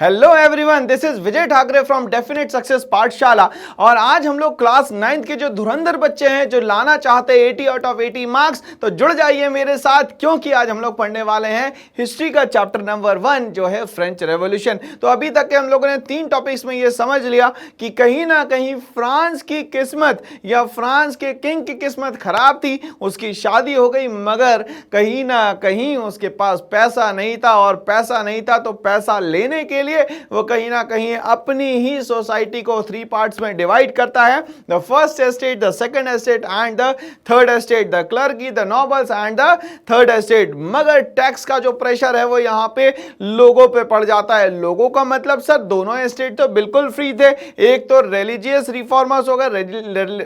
Hello everyone, this is Vijay Thackeray from definite success पाठशाला। और आज हम लोग क्लास 9th के जो धुरंधर बच्चे हैं जो लाना चाहते हैं 80 आउट ऑफ 80 मार्क्स, तो जुड़ जाइए मेरे साथ, क्योंकि आज हम लोग पढ़ने वाले हैं हिस्ट्री का चैप्टर नंबर 1 जो है फ्रेंच रेवोल्यूशन। तो अभी तक के हम लोगों ने 3 टॉपिक्स में ये समझ लिया कि कहीं ना कहीं फ्रांस की किस्मत या फ्रांस के किंग की किस्मत खराब थी, उसकी शादी हो गई मगर कहीं ना कहीं उसके पास पैसा नहीं था, और पैसा नहीं था तो पैसा लेने के लिए वो कहीं ना कहीं अपनी ही सोसाइटी को 3 पार्ट्स में डिवाइड करता है, the first estate, the second estate and the third estate, the clergy, the nobles and the third estate. मगर टैक्स का जो प्रेशर है वो यहाँ पे लोगों पे पड़ जाता है। लोगों का मतलब सर दोनों एस्टेट तो बिल्कुल फ्री थे, एक तो रिलीजियस रिफॉर्मर्स हो गए,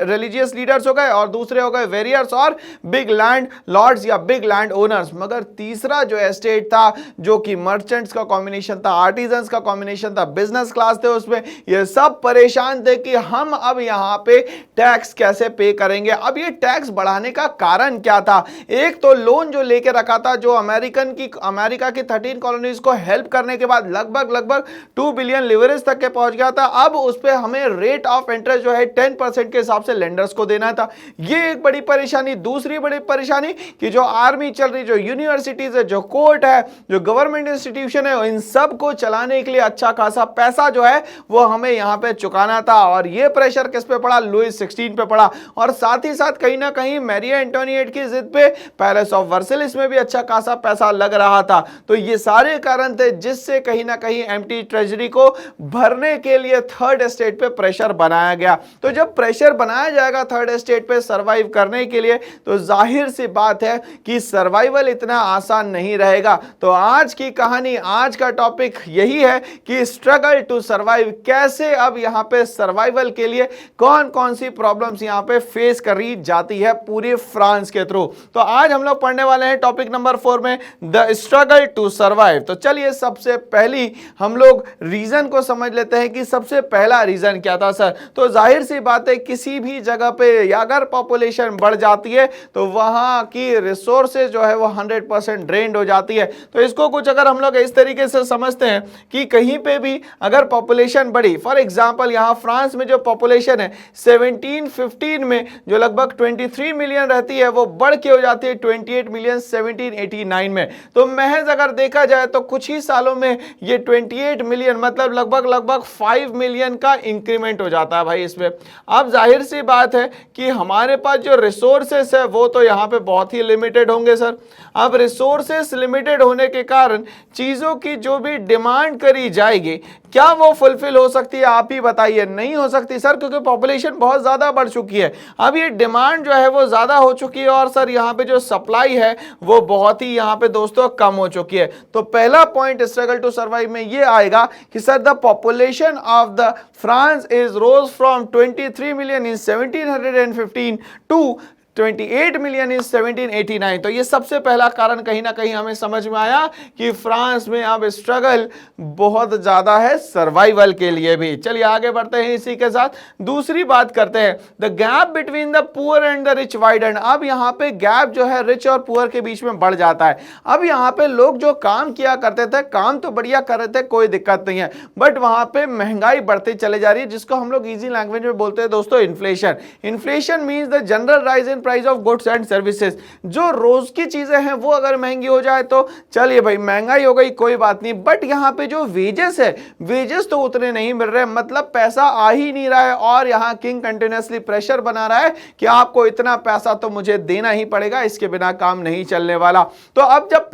रिलीजियस लीडर्स हो गए, और दूसरे हो गए वेरियर्स और बिग लैंड लॉर्ड्स या बिग लैंड ओनर्स। मगर तीसरा जो एस्टेट था जो कि मर्चेंट्स का कॉम्बिनेशन था, आर्टिजन का कॉम्बिनेशन था, बिजनेस क्लास थे, उसमें ये सब परेशान थे कि हम अब यहां पे टैक्स कैसे पे करेंगे। अब ये टैक्स बढ़ाने का कारण क्या था? एक तो लोन जो लेके रखा था, जो अमेरिका की 13 कॉलोनीज को हेल्प करने के बाद लगभग 2 बिलियन लिवरेज तक के पहुंच गया था। अब उस पे हमें रेट ऑफ इंटरेस्ट जो है 10% के हिसाब से लेंडर्स को देना था। ये एक बड़ी परेशानी। दूसरी बड़ी परेशानी कि जो आर्मी चल रही, जो यूनिवर्सिटीज है, जो कोर्ट है, जो गवर्नमेंट इंस्टीट्यूशन है, इन सब को चलाने के लिए अच्छा खासा पैसा जो है वो हमें यहां पे चुकाना था। और ये प्रेशर किस पे पड़ा? लुइस 16 पे पड़ा। और साथ ही साथ कहीं ना कहीं मैरी एंटोनिएट की जिद पे पैलेस ऑफ वर्सेलिस में भी अच्छा खासा पैसा लग रहा था। तो ये सारे कारण थे जिससे कहीं ना कहीं एम्प्टी ट्रेजरी को भरने के लिए थर्ड एस्टेट पे प्रेशर बनाया गया। तो जब प्रेशर बनाया जाएगा थर्ड एस्टेट पे सर्वाइव करने के लिए, तो जाहिर सी बात है कि सर्वाइवल इतना आसान नहीं रहेगा। तो आज की कहानी, आज का टॉपिक यही है कि स्ट्रगल टू सर्वाइव, कैसे अब यहां पे सर्वाइवल के लिए कौन कौन सी प्रॉब्लम्स यहां पे फेस करी जाती है पूरे फ्रांस के थ्रू। तो आज हम लोग पढ़ने वाले हैं टॉपिक नंबर 4 में द स्ट्रगल टू सर्वाइव। तो चलिए सबसे पहली हम लोग रीजन को समझ लेते हैं कि सबसे पहला रीजन क्या था सर। तो जाहिर सी बात है किसी भी जगह पे अगर पॉपुलेशन बढ़ जाती है तो वहां की रिसोर्सेज जो है वो 100% ड्रेन्ड हो जाती है। तो इसको कुछ अगर हम लोग इस तरीके से समझते हैं कि कहीं पे भी अगर पॉपुलेशन बढ़ी, फॉर एग्जांपल यहां फ्रांस में जो पॉपुलेशन है 1715 में जो लगभग 23 मिलियन रहती है, वो बढ़ के हो जाती है 28 मिलियन 1789 में। तो महज अगर देखा जाए तो कुछ ही सालों में ये 28 मिलियन मतलब लगभग 5 मिलियन का इंक्रीमेंट हो जाता है भाई इसमें। अब जाहिर सी बात है कि हमारे पास जो रिसोर्सेस है वो तो यहाँ पे बहुत ही लिमिटेड होंगे सर। अब रिसोर्सेस लिमिटेड होने के कारण चीजों की जो भी डिमांड करी जाएगी, क्या वो फुलफिल हो सकती है? आप ही बताइए। नहीं हो सकती सर, क्योंकि पॉपुलेशन बहुत ज्यादा बढ़ चुकी है। अब ये डिमांड जो है वो ज्यादा हो चुकी है और सर यहाँ पे जो सप्लाई है वो बहुत ही यहाँ पे दोस्तों कम हो चुकी है। तो पहला पॉइंट स्ट्रगल टू सर्वाइव में ये आएगा कि sir the population of the France is rose from 23 million in 1715 to 28 million in 1789। तो ये सबसे पहला कारण कहीं ना कहीं हमें समझ में आया कि फ्रांस में अब स्ट्रगल बहुत ज्यादा है सर्वाइवल के लिए भी। चलिए आगे बढ़ते हैं इसी के साथ। दूसरी बात करते हैं, the gap between the poor and the rich widen. अब यहाँ पे गैप जो है रिच और पुअर के बीच में बढ़ जाता है। अब यहाँ पे लोग जो काम किया करते थे, काम तो बढ़िया कर रहे थे, कोई दिक्कत नहीं है, बट वहां पे महंगाई बढ़ती चले जा रही है, जिसको हम लोग इजी लैंग्वेज में बोलते हैं दोस्तों inflation. Inflation means the general rise in price of goods and services. जो रोज की चीजें हैं वो अगर महंगी हो जाए तो चलिए भाई महंगाई हो गई, कोई बात नहीं, बट यहां पे जो वेजेस है, वेजेस तो उतने नहीं मिल रहे, मतलब पैसा आ ही नहीं रहा है। और यहां किंग कंटिन्यूअसली प्रेशर बना रहा है कि आपको इतना पैसा तो मुझे देना ही पड़ेगा, इसके बिना काम नहीं चलने वाला। तो अब जब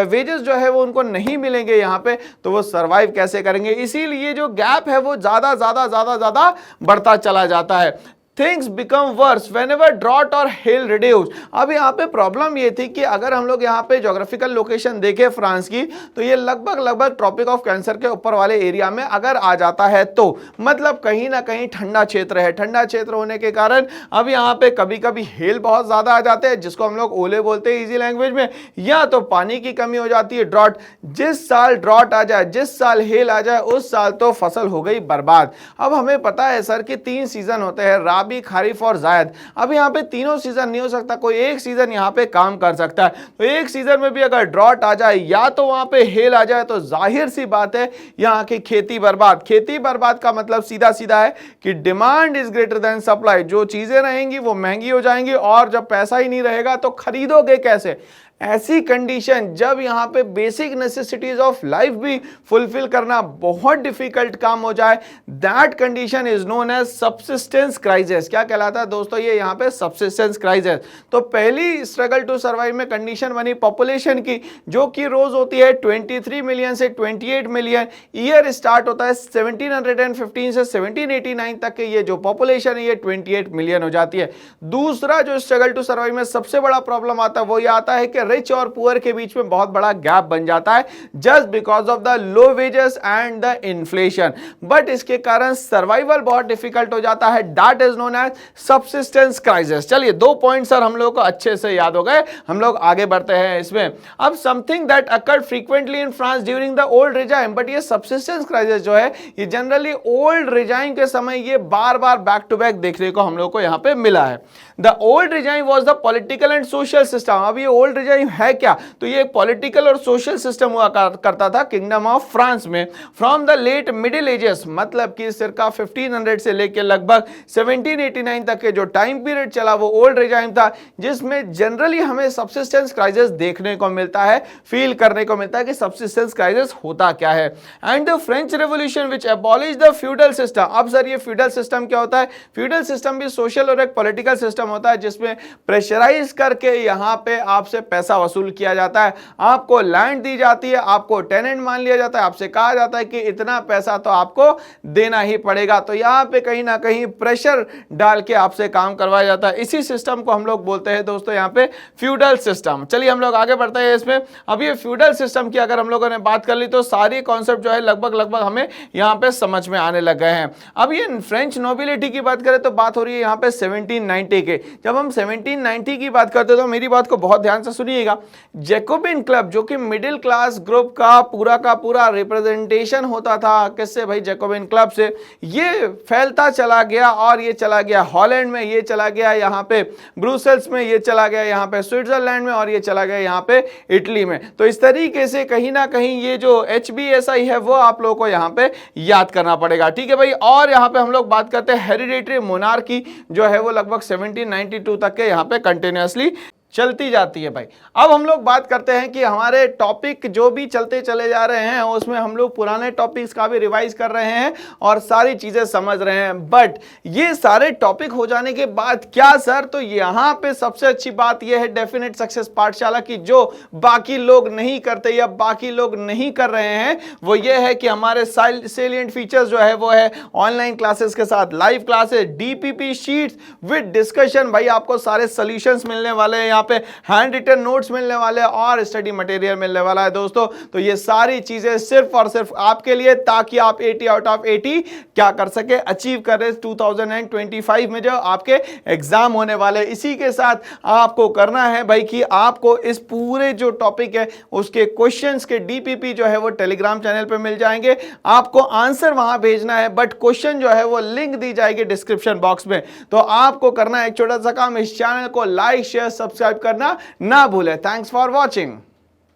वेजेस जो है वो उनको नहीं मिलेंगे यहां पे, तो वो सर्वाइव कैसे करेंगे? इसीलिए जो गैप है वो ज्यादा बढ़ता चला जाता है। Things become worse whenever drought or hail reduce। अब यहाँ पे प्रॉब्लम ये थी कि अगर हम लोग यहाँ पे ज्योग्राफिकल लोकेशन देखें फ्रांस की, तो ये लगभग ट्रॉपिक ऑफ कैंसर के ऊपर वाले एरिया में अगर आ जाता है तो मतलब कहीं ना कहीं ठंडा क्षेत्र है। ठंडा क्षेत्र होने के कारण अब यहाँ पे कभी कभी हेल बहुत ज्यादा आ जाते हैं, जिसको हम लोग ओले बोलते हैं इजी लैंग्वेज में, या तो पानी की कमी हो जाती है, ड्रॉट। जिस साल ड्रॉट आ जाए, जिस साल हेल आ जाए, उस साल तो फसल हो गई बर्बाद। अब हमें पता है सर कि 3 सीजन होते हैं, गुलाबी, खरीफ और जायद। अब यहाँ पे तीनों सीजन नहीं हो सकता, कोई एक सीजन यहाँ पे काम कर सकता है। तो एक सीजन में भी अगर ड्रॉट आ जाए या तो वहां पे हेल आ जाए तो जाहिर सी बात है यहाँ की खेती बर्बाद। खेती बर्बाद का मतलब सीधा सीधा है कि demand is greater than supply. जो चीजें रहेंगी वो महंगी हो जाएंगी और जब पैसा ही नहीं रहेगा तो खरीदोगे कैसे। ऐसी कंडीशन जब यहाँ पे बेसिक नेसेसिटीज ऑफ लाइफ भी फुलफिल करना बहुत डिफिकल्ट काम हो जाए, that condition is known as subsistence crisis. क्या कहलाता है दोस्तों, ये यहाँ पे सब्सिस्टेंस क्राइसिस। तो पहली स्ट्रगल टू सर्वाइव में कंडीशन बनी पॉपुलेशन की, जो कि रोज होती है 23 मिलियन से 28 मिलियन। ईयर स्टार्ट होता है 1715 से 1789 तक के ये जो पॉपुलेशन है ये 28 मिलियन हो जाती है। दूसरा जो स्ट्रगल टू सर्वाइव में सबसे बड़ा प्रॉब्लम आता है वो ये आता है कि रिच और पुअर के बीच में बहुत बड़ा गैप बन जाता है just because of the low wages and the inflation. But इसके कारण सर्वाइवल बहुत डिफिकल्ट हो जाता है, that is known as subsistence crisis. चलिए 2 पॉइंट सर हम लोगों को अच्छे से याद हो गए, हम लोग आगे बढ़ते हैं इसमें। अब something that occurred frequently in France during the old regime, but ये सब्सिस्टेंस क्राइसिस जो है ये जनरली ओल्ड रिजाइम के समय ये बार बार बैक टू बैक देखने को हम लोग को यहां पे मिला है। The old regime was the political and social system. अब ये ओल्ड रिजाइम है क्या, तो ये पॉलिटिकल और सोशल सिस्टम हुआ करता था किंगडम ऑफ फ्रांस में। From the late middle ages, मतलब कि circa 1500 से लेकर लगभग 1789 तक के जो टाइम पीरियड चला वो ओल्ड रिजाइम था, जिसमें जनरली हमें सब्सिस्टेंस क्राइसिस देखने को मिलता है, फील करने को मिलता है कि सब्सिस्टेंस क्राइसिस होता क्या है। And the French revolution which abolish the feudal system. अब सर ये फ्यूडल सिस्टम क्या होता है, फ्यूडल सिस्टम भी सोशल और एक पॉलिटिकल सिस्टम होता है जिसमें प्रेशराइज करके यहां पे आपसे पैसा वसूल किया जाता है, आपको लैंड दी जाती है, आपको टेनेंट मान लिया जाता है, आपसे कहा जाता है कि इतना पैसा तो आपको देना ही पड़ेगा। तो यहां पे कहीं ना कहीं प्रेशर डाल के आपसे काम करवाया जाता है। इसी सिस्टम को हम लोग बोलते हैं दोस्तों यहां पे फ्यूडल सिस्टम। चलिए हम लोग आगे बढ़ते हैं इसमें। अब ये फ्यूडल सिस्टम की अगर हम लोगों ने बात कर ली तो सारी कॉन्सेप्ट जो है लगभग हमें यहां पे समझ में आने लग गए हैं। अब ये फ्रेंच नोबिलिटी की बात करें तो बात हो रही है यहां पे 1790 के। जब हम 1790 की बात करते हैं तो मेरी बात को बहुत ध्यान से सुनिएगा। जैकोबिन क्लब जो कि मिडिल क्लास ग्रुप का पूरा रिप्रेजेंटेशन होता था, किससे भाई, जैकोबिन क्लब से। ये फैलता चला गया और ये चला गया हॉलैंड में, ये चला गया यहाँ पे ब्रुसेल्स में, ये चला गया यहाँ पे स्विट्जरलैंड में और ये चला गया यहाँ पे इटली में। तो इस तरीके से कहीं ना कहीं ये जो HBSI है वो आप लोगों को यहाँ पे याद करना पड़ेगा, ठीक है भाई। और यहाँ पे हम लोग बात करते हैं हेरिडेटरी मोनार्की जो है वो लगभग 1792 तक के यहाँ पे कंटिन्यूअसली चलती जाती है भाई। अब हम लोग बात करते हैं कि हमारे टॉपिक जो भी चलते चले जा रहे हैं उसमें हम लोग पुराने टॉपिक्स का भी रिवाइज कर रहे हैं और सारी चीजें समझ रहे हैं। बट ये सारे टॉपिक हो जाने के बाद क्या सर, तो यहाँ पे सबसे अच्छी बात यह है डेफिनेट सक्सेस पाठशाला की, जो बाकी लोग नहीं करते या बाकी लोग नहीं कर रहे हैं, वो ये है कि हमारे सेलिएंट फीचर्स जो है वो है ऑनलाइन क्लासेस के साथ live classes, DPP sheets with discussion. भाई आपको सारे सॉल्यूशंस मिलने वाले हैं, यहाँ पे हैंड रिटन नोट्स मिलने वाले और स्टडी मटेरियल मिलने वाला है दोस्तों। तो ये सारी चीजें सिर्फ और सिर्फ आपके लिए, ताकि आप 80 आउट ऑफ 80 क्या कर सके, अचीव कर रहे 2025 में जो आपके एग्जाम होने वाले। इसी के साथ आपको करना है भाई कि आपको इस पूरे जो टॉपिक है उसके क्वेश्चंस के DPP जो है वो टेलीग्राम चैनल पे मिल जाएंगे, आपको आंसर वहां भेजना है, बट क्वेश्चन जो है वो लिंक दी जाएगी डिस्क्रिप्शन बॉक्स में। तो आपको करना है एक छोटा सा काम, इस चैनल को लाइक शेयर सब्सक्राइब करना ना भूले। Thanks for watching.